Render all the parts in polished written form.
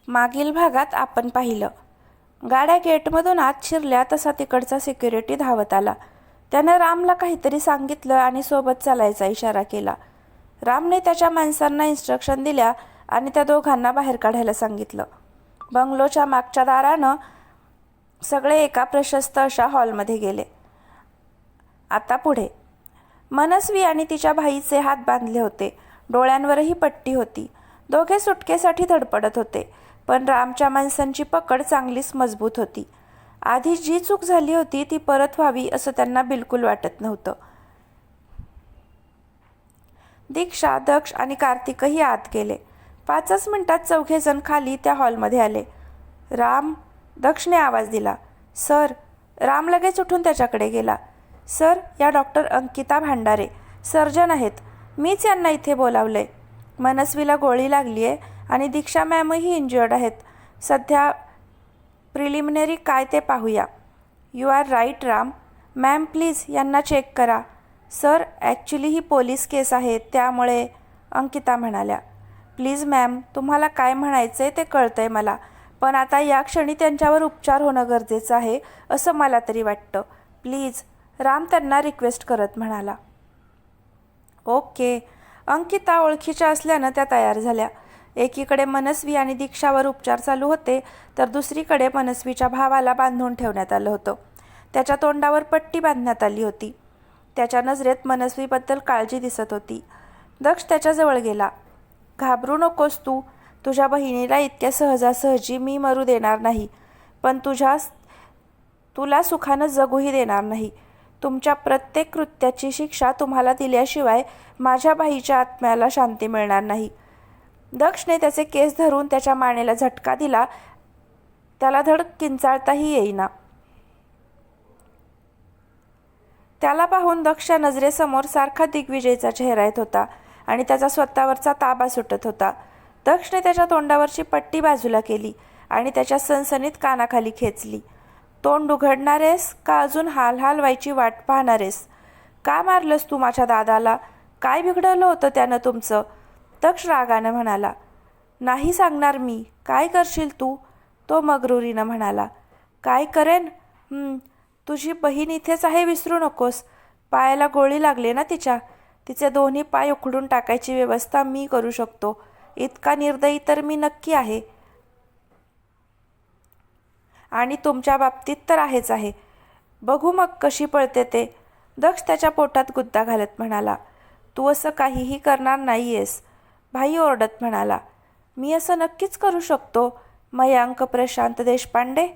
मागील भागात आपण पाहिलं. गाड्या गेटमधून आत शिरल्या तसा तिकडचा सिक्युरिटी धावत आला. त्यानं रामला काहीतरी सांगितलं आणि सोबत चालायचा इशारा केला. रामने त्याच्या माणसांना इन्स्ट्रक्शन दिल्या आणि त्या दोघांना बाहेर काढायला सांगितलं. बंगलोच्या मागच्या दारानं सगळे एका प्रशस्त अशा हॉलमध्ये गेले. आता पुढे. मनस्वी आणि तिच्या भाईचे हात बांधले होते. डोळ्यांवरही पट्टी होती. दोघे सुटकेसाठी धडपडत होते. पण रामच्या माणसांची पकड चांगलीच मजबूत होती. आधी जी चूक झाली होती ती परत व्हावी असं त्यांना बिलकुल वाटत नव्हतं. दीक्षा, दक्ष आणि कार्तिकही आत गेले. 5च मिनिटात चौघेजण खाली त्या हॉलमध्ये आले. राम, दक्षने आवाज दिला. सर. राम लगेच उठून त्याच्याकडे गेला. सर, या डॉक्टर अंकिता भांडारे सर्जन आहेत. मीच यांना इथे बोलावलंय. मनस्वीला गोळी लागली आहे आणि दीक्षा मॅमही इंज्युअर्ड आहेत. सध्या प्रिलिमिनरी काय ते पाहूया. You are right Ram. Ma'am please यांना चेक करा. सर, ॲक्च्युली ही पोलीस केस आहे त्यामुळे. अंकिता म्हणाल्या. प्लीज मॅम, तुम्हाला काय म्हणायचं आहे ते कळतंय मला, पण आता या क्षणी त्यांच्यावर उपचार होणं गरजेचं आहे असं मला तरी वाटतं. प्लीज. राम त्यांना रिक्वेस्ट करत म्हणाला. ओके. अंकिता ओळखीच्या असल्यानं त्या तयार झाल्या. एकीकडे मनस्वी आणि दीक्षावर उपचार चालू होते तर दुसरीकडे मनस्वीच्या भावाला बांधून ठेवण्यात आलं होतं. त्याच्या तोंडावर पट्टी बांधण्यात आली होती. त्याच्या नजरेत मनस्वीबद्दल काळजी दिसत होती. दक्ष त्याच्याजवळ गेला. घाबरू नकोस तू. तुझ्या बहिणीला इतक्या सहजासहजी मी मरू देणार नाही, पण तुला सुखानं जगूही देणार नाही. तुमच्या प्रत्येक कृत्याची शिक्षा तुम्हाला दिल्याशिवाय माझ्या बाईच्या आत्म्याला शांती मिळणार नाही. दक्षने त्याचे केस धरून त्याच्या मानेला झटका दिला. त्याला धड किंचाळताही येईना. त्याला पाहून दक्षच्या नजरेसमोर सारखा दिग्विजयचा चेहरा येत होता आणि त्याचा स्वतःवरचा ताबा सुटत होता. दक्षने त्याच्या तोंडावरची पट्टी बाजूला केली आणि त्याच्या सणसणीत कानाखाली खेचली. तोंड उघडणारेस का अजून हाल व्हायची वाट पाहणारेस? का मारलंस तू माझ्या दादाला? काय बिघडवलं होतं त्यानं तुमचं? दक्ष रागानं म्हणाला. नाही सांगणार मी. काय करशील तू? तो मगरुरीनं म्हणाला. काय करेन? तुझी बहीण इथेच आहे, विसरू नकोस. पायाला गोळी लागली ना तिच्या. तिचे दोन्ही पाय उखडून टाकायची व्यवस्था मी करू शकतो. इतका निर्दयी तर मी नक्की आहे. आणि तुमच्या बाबतीत तर आहेच आहे. बघू मग कशी पळते ते. दक्ष त्याच्या पोटात गुद्दा घालत म्हणाला. तू असं काहीही करणार नाहीयेस. भाई ओरडत म्हणाला. मी असं नक्कीच करू शकतो. मयांक प्रशांत देशपांडे,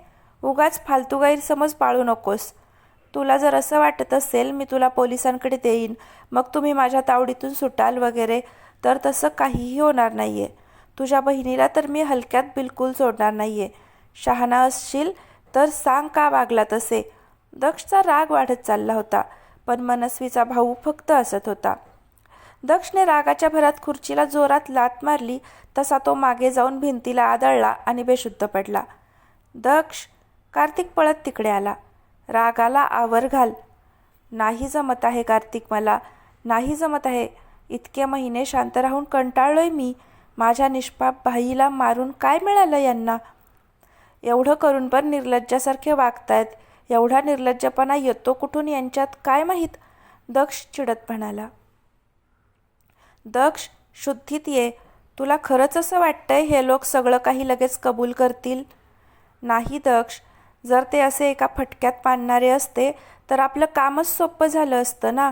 उगाच फालतू गैरसमज पाळू नकोस. तुला जर असं वाटत असेल मी तुला पोलिसांकडे देईन, मग तुम्ही माझ्या तावडीतून सुटाल वगैरे, तर तसं काहीही होणार नाहीये. तुझ्या बहिणीला तर मी हलक्यात बिलकुल सोडणार नाहीये. शहाणा असशील तर सांग का वागला तसे. दक्षचा राग वाढत चालला होता, पण मनस्वीचा भाऊ फक्त हसत होता. दक्षने रागाच्या भरात खुर्चीला जोरात लाथ मारली तसा तो मागे जाऊन भिंतीला आदळला आणि बेशुद्ध पडला. दक्ष. कार्तिक पळत तिकडे आला. रागाला आवर घाल. नाही जमत आहे कार्तिक, मला नाही जमत आहे. इतके महिने शांत राहून कंटाळलोय मी. माझ्या निष्पाप भाईला मारून काय मिळालं यांना? एवढं करून पण निर्लज्जासारखे वागतायत. एवढा निर्लज्जपणा येतो कुठून यांच्यात काय माहीत? दक्ष चिडत म्हणाला. दक्ष, शुद्धीत ये. तुला खरंच असं वाटतंय हे लोक सगळं काही लगेच कबूल करतील? नाही दक्ष. जर ते असे एका फटक्यात मानणारे असते तर आपलं कामच सोपं झालं असतं ना.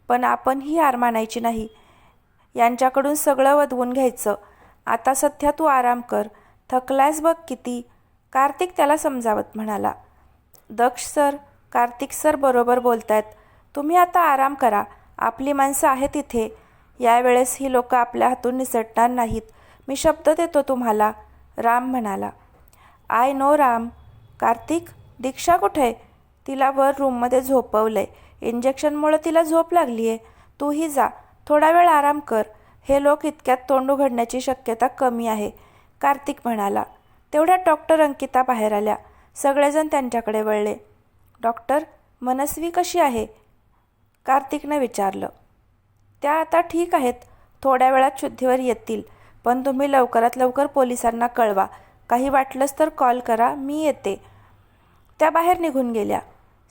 पण आपण ही हार मानायची नाही. यांच्याकडून सगळं वधवून घ्यायचं. आता सध्या तू आराम कर. थकलायस बघ किती. कार्तिक त्याला समजावत म्हणाला. दक्ष सर, कार्तिक सर बरोबर बोलतायत. तुम्ही आता आराम करा. आपली माणसं आहेत इथे. यावेळेस ही लोक आपल्या हातून निसटणार नाहीत. मी शब्द देतो तुम्हाला, राम म्हणाला. I know Ram. कार्तिक, दीक्षा कुठे? तिला वर रूममध्ये झोपवलंय. इंजेक्शनमुळे तिला झोप लागली आहे. तूही जा, थोडा वेळ आराम कर. हे लोक इतक्यात तोंड उघडण्याची शक्यता कमी आहे, कार्तिक म्हणाला. तेवढ्यात डॉक्टर अंकिता बाहेर आल्या. सगळेजण त्यांच्याकडे वळले. डॉक्टर, मनस्वी कशी आहे? कार्तिकनं विचारलं. त्या आता ठीक आहेत. थोड्या वेळात शुद्धीवर येतील. पण तुम्ही लवकरात लवकर पोलिसांना कळवा. काही वाटलंच तर कॉल करा, मी येते. त्या बाहेर निघून गेल्या.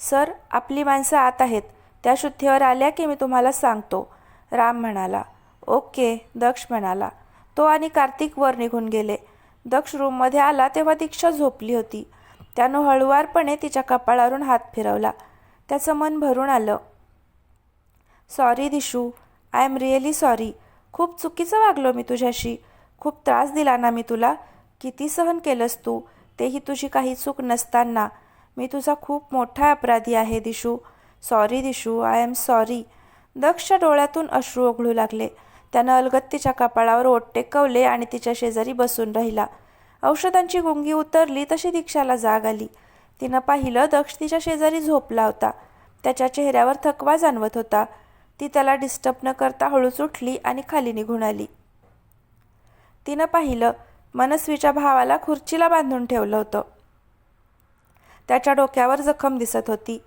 सर, आपली माणसं आत आहेत. त्या शुद्धीवर आल्या की मी तुम्हाला सांगतो, राम म्हणाला. ओके, दक्ष म्हणाला. तो आणि कार्तिक वर निघून गेले. दक्ष रूममध्ये आला तेव्हा दीक्षा झोपली होती. त्यानं हळुवारपणे तिच्या कपाळावरून हात फिरवला. त्याचं मन भरून आलं. Sorry Dishu, I am really sorry. खूप चुकीचं वागलो मी तुझ्याशी. खूप त्रास दिला ना मी तुला. किती सहन केलंस तू, तेही तुझी काही चूक नसताना. मी तुझा खूप मोठा अपराधी आहे Dishu. Sorry Dishu, I am sorry. दक्षच्या डोळ्यातून अश्रू ओघळू लागले. त्यानं अलगद तिच्या कपाळावर ओठ टेकवले आणि तिच्या शेजारी बसून राहिला. औषधांची गुंगी उतरली तशी दीक्षाला जाग आली. तिनं पाहिलं दक्ष तिच्या शेजारी झोपला होता. त्याच्या चेहऱ्यावर थकवा जाणवत होता. ती त्याला डिस्टर्ब न करता हळूच उठली आणि खाली निघून आली. तिनं पाहिलं मनस्वीच्या भावाला खुर्चीला बांधून ठेवलं होतं. त्याच्या डोक्यावर जखम दिसत होती.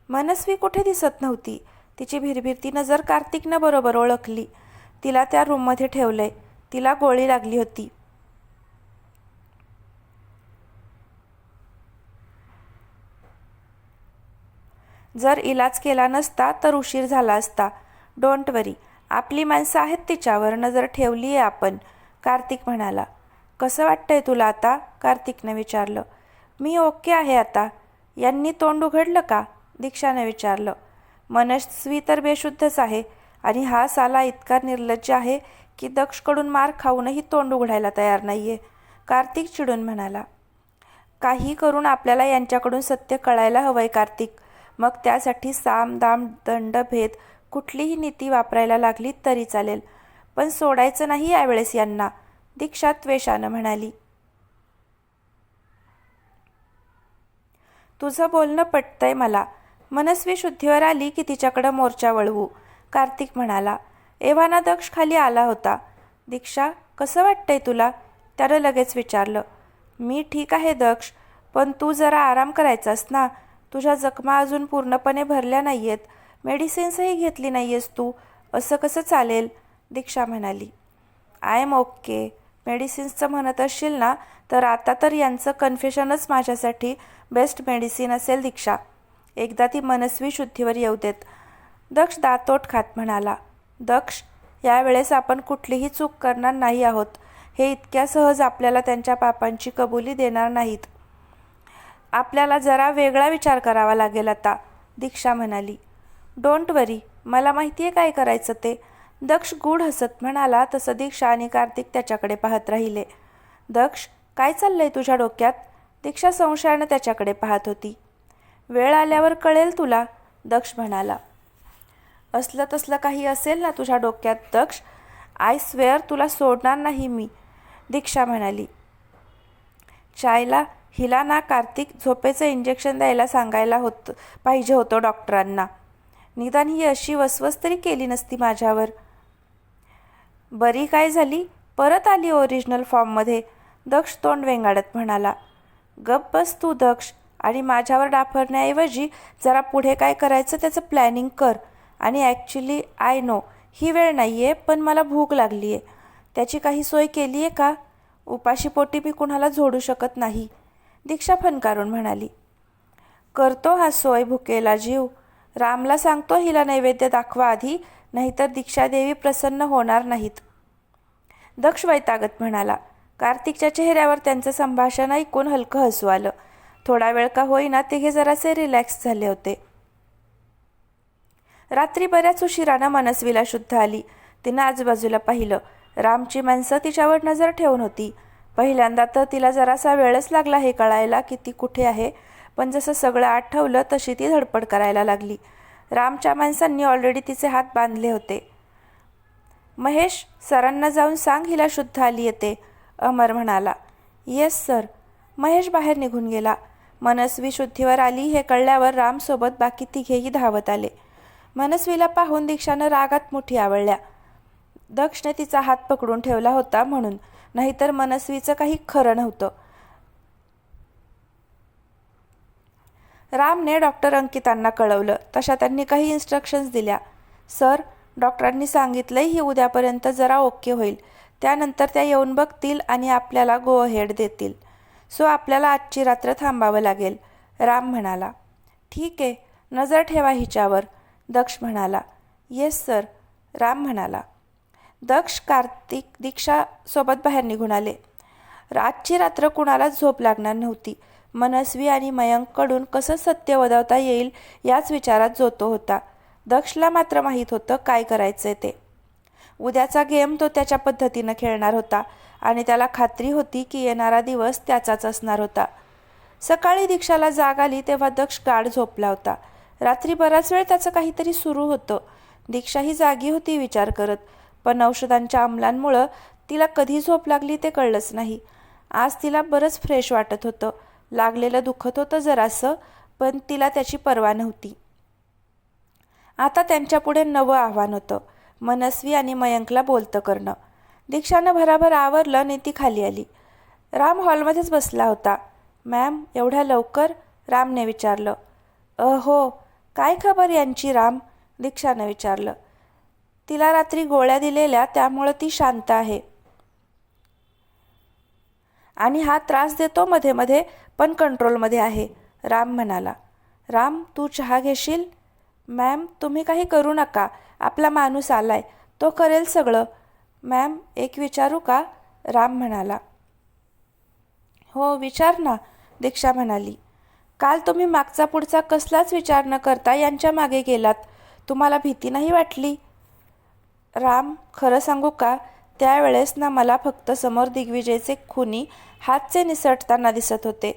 मनस्वी कुठे दिसत नव्हती. तिची भिरभिरती नजर कार्तिकनं बरोबर ओळखली. तिला त्या रूममध्ये ठेवलंय. तिला गोळी लागली होती. जर इलाज केला नसता तर उशीर झाला असता. डोंट वरी, आपली माणसं आहेत तिच्यावर, नजर ठेवली आहे आपण, कार्तिक म्हणाला. कसं वाटतंय तुला आता, कार्तिकनं विचारलं. मी ओके आहे आता. यांनी तोंड उघडलं का, दीक्षाने विचारलं. मनस्वी तर बेशुद्धच आहे आणि हा साला इतका निर्लज्ज आहे की दक्षकडून मार खाऊनही तोंड उघडायला तयार नाहीये, कार्तिक चिडून म्हणाला. काही करून आपल्याला यांच्याकडून सत्य कळायला हवंय कार्तिक. मग त्यासाठी साम दाम दंड भेद कुठलीही नीती वापरायला लागली तरी चालेल, पण सोडायचं नाही यावेळेस यांना, दीक्षा त्वेषानं म्हणाली. तुझं बोलणं पटतंय मला. मनस्वी शुद्धीवर आली की तिच्याकडं मोर्चा वळवू, कार्तिक म्हणाला. एव्हाना दक्ष खाली आला होता. दीक्षा, कसं वाटतंय तुला, त्यानं लगेच विचारलं. मी ठीक आहे दक्ष, पण तू जरा आराम करायचास ना. तुझ्या जखमा अजून पूर्णपणे भरल्या नाहीयेत. मेडिसिन्सही घेतली नाहीयेस तू. असं कसं चालेल, दीक्षा म्हणाली. I am okay. मेडिसिन्सचं म्हणत असशील ना, तर आता तर यांचं कन्फेशनच माझ्यासाठी बेस्ट मेडिसिन असेल दीक्षा. एकदा ती मनस्वी शुद्धीवर येऊ देत, दक्ष दातोट खात म्हणाला. दक्ष, यावेळेस आपण कुठलीही चूक करणार नाही आहोत. हे इतक्या सहज आपल्याला त्यांच्या पापांची कबुली देणार नाहीत. आपल्याला जरा वेगळा विचार करावा लागेल आता, दीक्षा म्हणाली. डोंट वरी, मला माहिती आहे काय करायचं ते, दक्ष गूढ हसत म्हणाला. तसं दीक्षा आणि कार्तिक त्याच्याकडे पाहत राहिले. दक्ष, काय चाललंय तुझ्या डोक्यात, दीक्षा संशयानं त्याच्याकडे पाहत होती. वेळ आल्यावर कळेल तुला, दक्ष म्हणाला. असलं तसलं काही असेल ना तुझ्या डोक्यात दक्ष, आय स्वेअर तुला सोडणार नाही मी, दीक्षा म्हणाली. चायला, हिला ना कार्तिक झोपेचं इंजेक्शन द्यायला सांगायला पाहिजे होतं डॉक्टरांना. निदान ही अशी वसवस तरी केली नसती माझ्यावर. बरी काय झाली, परत आली ओरिजिनल फॉर्ममध्ये, दक्ष तोंड वेंगाडत म्हणाला. गप बस तू दक्ष, आणि माझ्यावर डाफरण्याऐवजी जरा पुढे काय करायचं त्याचं प्लॅनिंग कर. आणि ॲक्च्युली आय नो ही वेळ नाही आहे, पण मला भूक लागली आहे. त्याची काही सोय केली आहे का, उपाशीपोटी मी कुणाला झोडू शकत नाही, दीक्षा फनकारून म्हणाली. करतो हा सोय भुकेला जीव. रामला सांगतो हिला नैवेद्य दाखवा आधी, नाहीतर दीक्षादेवी प्रसन्न होणार नाहीत, दक्ष वैतागत म्हणाला. कार्तिकच्या चेहऱ्यावर त्यांचं संभाषण ऐकून हलकं हसू आलं. थोडा वेळ का होईना तिघे जरासे रिलॅक्स झाले होते. रात्री बऱ्याच उशिरानं मनस्वीला शुद्ध आली. तिनं आजूबाजूला पाहिलं. रामची माणसं तिच्यावर नजर ठेवून होती. पहिल्यांदा तर तिला जरासा वेळच लागला हे कळायला की ती कुठे आहे, पण जसं सगळं आठवलं तशी ती धडपड करायला लागली. रामच्या माणसांनी ऑलरेडी तिचे हात बांधले होते. महेश, सरांना जाऊन सांग हिला शुद्ध आली येते, अमर म्हणाला. Yes sir. महेश बाहेर निघून गेला. मनस्वी शुद्धीवर आली हे कळल्यावर रामसोबत बाकी तिघेही धावत आले. मनस्वीला पाहून दीक्षानं रागात मुठी आवळल्या. दक्षने तिचा हात पकडून ठेवला होता म्हणून, नाहीतर मनस्वीचं काही खरं नव्हतं. रामने डॉक्टर अंकितांना कळवलं. तशा त्यांनी काही इन्स्ट्रक्शन्स दिल्या. सर, डॉक्टरांनी सांगितलंय ही उद्यापर्यंत जरा ओके होईल. त्यानंतर त्या येऊन बघतील आणि आपल्याला गो अहेड देतील. सो आपल्याला आजची रात्र थांबावं लागेल, राम म्हणाला. ठीक आहे, नजर ठेवा हिच्यावर, दक्ष म्हणाला. येस सर, राम म्हणाला. दक्ष, कार्तिक, दीक्षा सोबत बाहेर निघून आले. आजची रात्र कुणालाच झोप लागणार नव्हती. मनस्वी आणि मयंककडून कसं सत्य वदवता येईल याच विचारात जो तो होता. दक्षला मात्र माहीत होतं काय करायचं ते. उद्याचा गेम तो त्याच्या पद्धतीनं खेळणार होता आणि त्याला खात्री होती की येणारा दिवस त्याचाच असणार होता. सकाळी दीक्षाला जाग आली तेव्हा दक्ष गाढ झोपला होता. रात्री बराच वेळ त्याचं काहीतरी सुरू होतं. दीक्षाही जागी होती विचार करत, पण औषधांच्या अंमलांमुळं तिला कधी झोप लागली ते कळलंच नाही. आज तिला बरंच फ्रेश वाटत होतं. लागलेलं दुखत होतं जरासं, पण तिला त्याची पर्वा नव्हती. आता त्यांच्यापुढे नवं आव्हान होतं, मनस्वी आणि मयंकला बोलतं करणं. दीक्षानं भराभर आवरलं आणि ती खाली आली. राम हॉलमध्येच बसला होता. मॅम, एवढ्या लवकर, रामने विचारलं. हो, काय खबर यांची राम, दीक्षानं विचारलं. तिला रात्री गोळ्या दिलेल्या त्यामुळं ती शांत आहे आणि हा त्रास देतो मध्ये मध्ये, पण कंट्रोलमध्ये आहे, राम म्हणाला. राम, तू चहा घेशील? मॅम, तुम्ही काही करू नका, आपला माणूस आलाय, तो करेल सगळं. मॅम, एक विचारू का, राम म्हणाला. हो, विचार ना, दीक्षा म्हणाली. काल तुम्ही मागचा पुढचा कसलाच विचार न करता यांच्या मागे गेलात, तुम्हाला भीती नाही वाटली? राम, खरं सांगू का, त्यावेळेस ना मला फक्त समोर दिग्विजयचे खुनी हातचे निसटताना दिसत होते,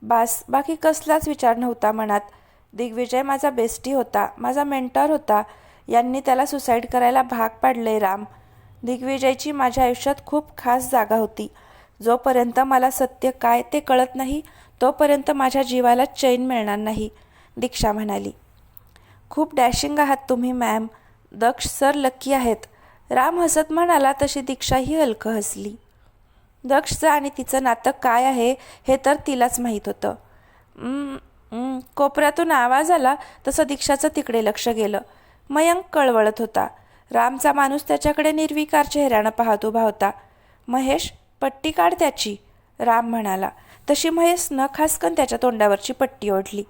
बाकी कसलाच विचार नव्हता मनात. दिग्विजय माझा बेस्टी होता, माझा मेंटॉर होता. यांनी त्याला सुसाईड करायला भाग पाडले. राम, दिग्विजयची माझ्या आयुष्यात खूप खास जागा होती. जोपर्यंत मला सत्य काय ते कळत नाही तोपर्यंत माझ्या जीवाला चैन मिळणार नाही, दीक्षा म्हणाली. खूप डॅशिंग आहात तुम्ही मॅम, दक्ष सर लकी आहेत, राम हसत म्हणाला. तशी दीक्षाही हलकं हसली. दक्षचं आणि तिचं नातं काय आहे हे तर तिलाच माहीत होतं. कोपऱ्यातून आवाज आला तसं दीक्षाचं तिकडे लक्ष गेलं. मयंक कळवळत होता. रामचा माणूस त्याच्याकडे निर्विकार चेहऱ्यानं पाहत उभा होता. महेश, पट्टी काढ त्याची, राम म्हणाला. तशी महेश न खासकन त्याच्या तोंडावरची पट्टी ओढली.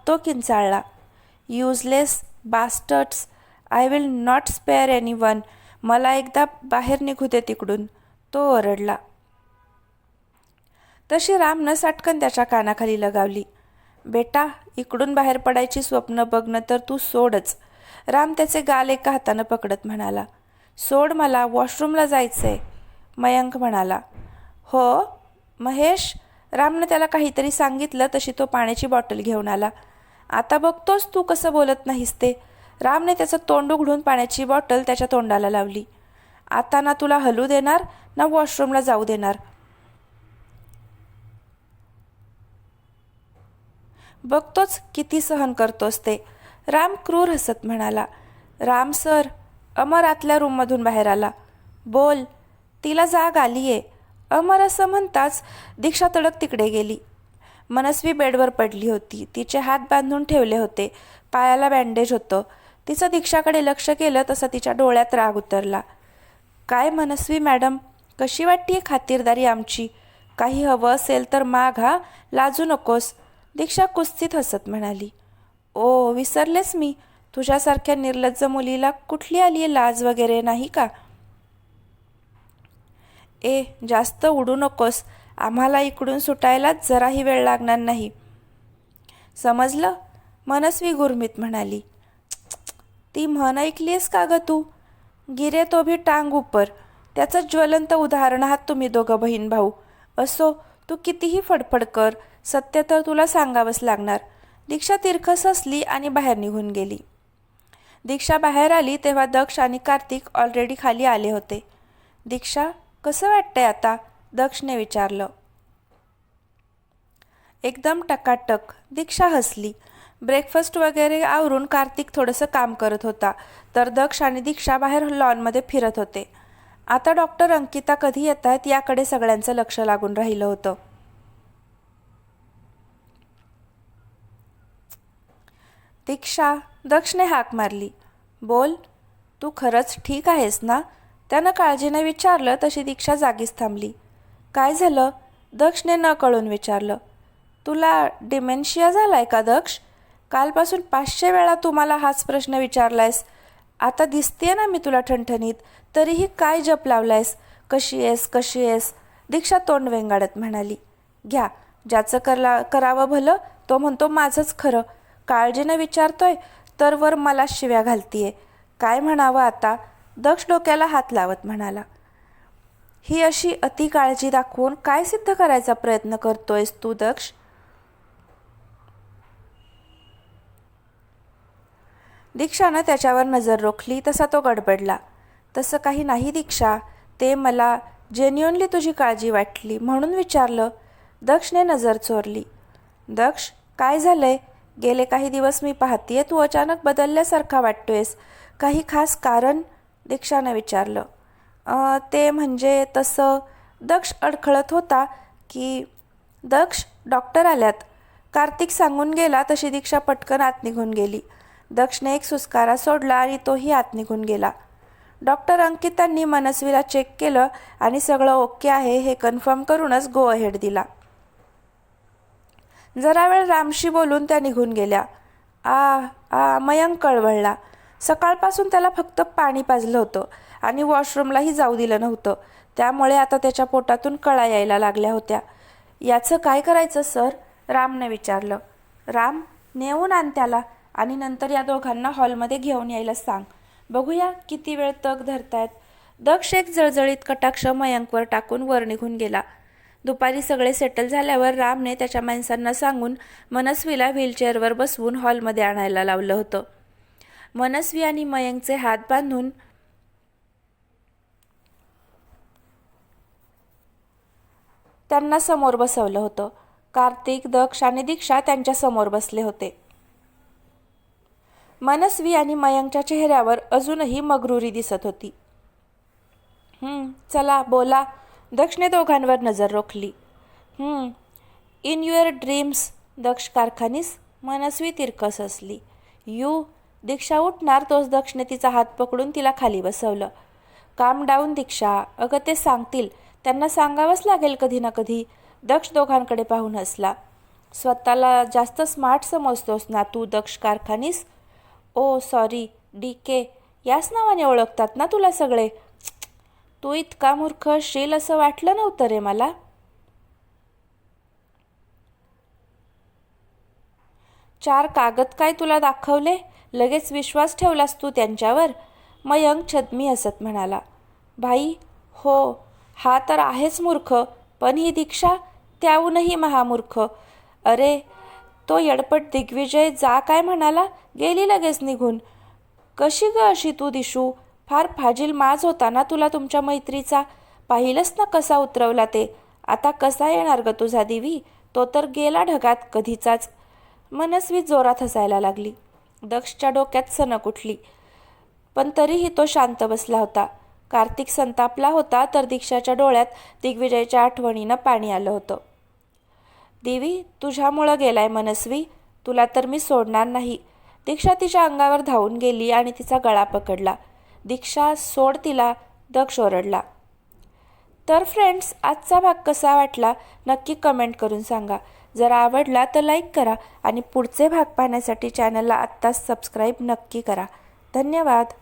तो किंचाळला. Useless bastards, I will not spare any one, मला एकदा बाहेर निघू दे तिकडून, तो ओरडला. तशी रामनं साटकन त्याच्या कानाखाली लगावली. बेटा, इकडून बाहेर पडायची स्वप्न बघणं तर तू सोडच, राम त्याचे गाल एका हातानं पकडत म्हणाला. सोड मला, वॉशरूमला जायचंय, मयंक म्हणाला. हो महेश, रामनं त्याला काहीतरी सांगितलं तशी तो पाण्याची बॉटल घेऊन आला. आता बघतोस तू कसं बोलत नाहीस ते, रामने त्याचं तोंड उघडून पाण्याची बॉटल त्याच्या तोंडाला लावली. आता ना तुला हलू देणार ना वॉशरूमला जाऊ देणार, बघतोच किती सहन करतोस ते, राम क्रूर हसत म्हणाला. राम सर, अमर आतल्या रूममधून बाहेर आला. बोल, तिला जाग आलीये, अमर असं म्हणताच दीक्षा तडक तिकडे गेली. मनस्वी बेडवर पडली होती. तिचे हात बांधून ठेवले होते, पायाला बँडेज होतं. तिचं दीक्षाकडे लक्ष केलं तसं तिच्या डोळ्यात राग उतरला. काय मनस्वी मॅडम, कशी वाटतीये खातिरदारी आमची, काही हवं असेल तर माग हा, लाजू नकोस, दीक्षा कुस्तीत हसत म्हणाली. ओ, विसरलेस मी, तुझ्यासारख्या निर्लज्ज मुलीला कुठली आली लाज वगैरे नाही का? जास्त उडू नकोस, आम्हाला इकडून सुटायला जराही वेळ लागणार नाही, समजलं, मनस्वी गुरमीत म्हणाली. ती म्हण ऐकलीस का ग तू, गिरे तो भी टांग उपर, त्याचं ज्वलंत उदाहरण आहात तुम्ही दोघं बहीण भाऊ. असो, तू कितीही फडफड कर, सत्य तर तुला सांगावंच लागणार. दीक्षा तिरकस हसली आणि बाहेर निघून गेली. दीक्षा बाहेर आली तेव्हा दक्ष आणि कार्तिक ऑलरेडी खाली आले होते. दीक्षा, कसं वाटतंय आता, दक्षने विचारलं. एकदम टकाटक, दीक्षा हसली. ब्रेकफास्ट वगैरे आवरून कार्तिक थोडंसं काम करत होता तर दक्ष आणि दीक्षा बाहेर लॉनमध्ये फिरत होते. आता डॉक्टर अंकिता कधी येत आहेत याकडे सगळ्यांचं लक्ष लागून राहिलं होतं. दीक्षा, दक्षने हाक मारली. बोल, तू खरंच ठीक आहेस ना, त्यानं काळजीने विचारलं. तशी दीक्षा जागीच थांबली. काय झालं, दक्षने न कळून विचारलं. तुला डिमेन्शिया झालाय का दक्ष? कालपासून 500 वेळा तू मला हाच प्रश्न विचारलायस. आता दिसतेय ना मी तुला ठणठणीत, तरीही काय जप लावलायस? कशी आहेस? दीक्षा तोंड वेंगाडत म्हणाली. घ्या, ज्याचं करावं भलं तो म्हणतो माझंच खरं. काळजीनं विचारतोय तर वर मला शिव्या घालतीये. काय म्हणावं आता? दक्ष डोक्याला हात लावत म्हणाला. ही अशी अति काळजी दाखवून काय सिद्ध करायचा प्रयत्न करतोयस तू दक्ष? दीक्षानं त्याच्यावर नजर रोखली तसा तो गडबडला. तसं काही नाही दीक्षा, ते मला जेन्युअनली तुझी काळजी वाटली म्हणून विचारलं. दक्षने नजर चोरली. दक्ष, काय झालंय? गेले काही दिवस मी पाहतीये तू अचानक बदलल्यासारखा वाटतोयस. काही खास कारण? दीक्षानं विचारलं. ते म्हणजे तसं, दक्ष अडखळत होता की. दक्ष, डॉक्टर आल्यात, कार्तिक सांगून गेला तशी दीक्षा पटकन आत निघून गेली. दक्षने एक सुस्कारा सोडला आणि तोही आत निघून गेला. डॉक्टर अंकितांनी मनस्वीला चेक केलं आणि सगळं ओके आहे हे कन्फर्म करूनच गो अहेड दिला. जरा वेळ रामशी बोलून त्या निघून गेल्या. मयंक कळवळला. सकाळपासून त्याला फक्त पाणी पाजलं होतं आणि वॉशरूमलाही जाऊ दिलं नव्हतं. त्यामुळे आता त्याच्या पोटातून कळा यायला लागल्या होत्या. याचं काय करायचं सर? रामने विचारलं. राम, नेऊन आण त्याला आणि नंतर या दोघांना हॉलमध्ये घेऊन यायला सांग. बघूया किती वेळ तग धरतायत. दक्ष एक जळजळीत कटाक्ष मयंकवर टाकून वर निघून गेला. दुपारी सगळे सेटल झाल्यावर रामने त्याच्या माणसांना सांगून मनस्वीला व्हीलचेअरवर बसवून हॉलमध्ये आणायला लावलं होतं. मनस्वी आणि मयंकचे हात बांधून त्यांना समोर बसवलं होतं. कार्तिक, दक्ष आणि दीक्षा त्यांच्या समोर बसले होते. मनस्वी आणि मयंकच्या चेहऱ्यावर अजूनही मगरुरी दिसत होती. चला बोला. दक्षने दोघांवर नजर रोखली. इन युअर ड्रीम्स, दक्ष कारखानीस. मनस्वी तिरकस असली. यू. दीक्षा उठणार तोच दक्षने तिचा हात पकडून तिला खाली बसवलं. काम डाऊन दीक्षा, अगं ते सांगतील, त्यांना सांगावंच लागेल कधी ना कधी. दक्ष दोघांकडे पाहून हसला. स्वतःला जास्त स्मार्ट समजतोस ना तू दक्ष कारखानीस? ओ सॉरी, DK, याच नावाने ओळखतात ना तुला सगळे? तू इतका मूर्ख असशील असं वाटलं नव्हतं रे मला. चार कागद काय तुला दाखवले? लगेच विश्वास ठेवलास तू त्यांच्यावर? मयंक छद्मी हसत म्हणाला. भाई हो, हा तर आहेच मूर्ख, पण ही दीक्षा त्याहूनही महामूर्ख. अरे तो येडपट दिग्विजय जा काय म्हणाला, गेली लगेच निघून. कशी ग अशी तू दिशू? फार फाजील माज होता ना तुला तुमच्या मैत्रीचा. पाहिलंस ना कसा उतरवला ते. आता कसा येणार ग तुझा दिवी? तो तर गेला ढगात कधीचाच. मनस्वी जोरात हसायला लागली. दक्षच्या डोक्यात सनक उठली, पण तरीही तो शांत बसला होता. कार्तिक संतापला होता तर दीक्षाच्या डोळ्यात दिग्विजयच्या आठवणीनं पाणी आलं होतं. देवी, तुझ्यामुळं गेलाय मनस्वी, तुला तर मी सोडणार नाही. दीक्षा तिच्या अंगावर धावून गेली आणि तिचा गळा पकडला. दीक्षा, सोड तिला, दक्ष ओरडला. तर फ्रेंड्स, आजचा भाग कसा वाटला नक्की कमेंट करून सांगा. जर आवडला तर लाईक करा आणि पुढचे भाग पाहण्यासाठी चॅनलला आत्ताच सबस्क्राईब नक्की करा. धन्यवाद.